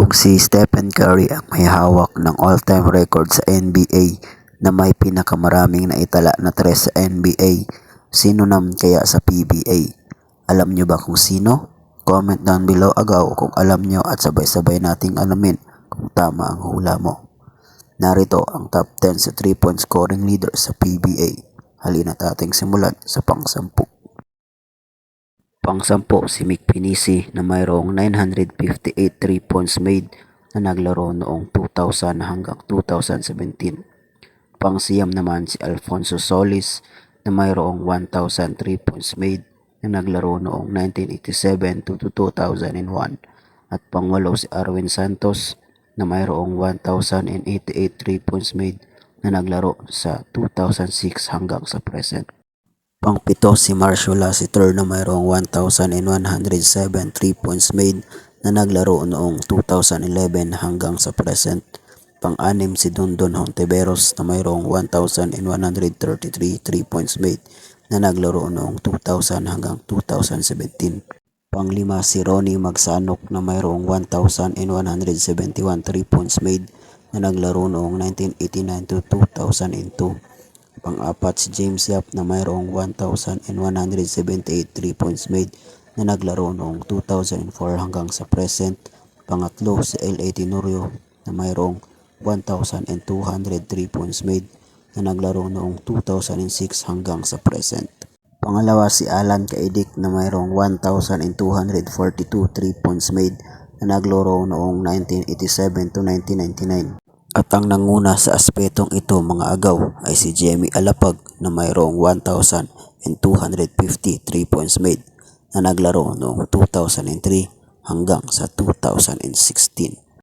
Kung si Stephen Curry ang may hawak ng all-time record sa NBA na may pinakamaraming naitala na 3 sa NBA, sino naman kaya sa PBA? Alam nyo ba kung sino? Comment down below agaw kung alam nyo at sabay-sabay nating alamin kung tama ang hula mo. Narito ang top 10 sa 3-point scoring leader sa PBA. Halina nating simulan sa pang-10. Pang-10 si Mick Pinisi na mayroong 958 3 points made na naglaro noong 2000 hanggang 2017. Pang-9 naman si Alfonso Solis na mayroong 1003 points made na naglaro noong 1987 to 2001. At pang-8 si Arwin Santos na mayroong 1088 3 points made na naglaro sa 2006 hanggang sa present. Pang-7 si Marcio Lassiter na mayroong 1,107 3 points made na naglaro noong 2011 hanggang sa present. Pang-6 si Dondon Hontiveros na mayroong 1,133 3 points made na naglaro noong 2000 hanggang 2017. Pang-5 si Ronnie Magsanok na mayroong 1,171 3 points made na naglaro noong 1989 to 2002. Pang-4 si James Yap na mayroong 1,178 3 points made na naglaro noong 2004 hanggang sa present. Pang-6 si L.A. Tenorio na mayroong 1,203 points made na naglaro noong 2006 hanggang sa present. Pangalawa si Alan Kaidik na mayroong 1,242 3 points made na naglaro noong 1987 to 1999. At ang nanguna sa aspetong ito mga agaw ay si Jemmy Alapag na mayroong 1,250 3 points made na naglaro noong 2003 hanggang sa 2016.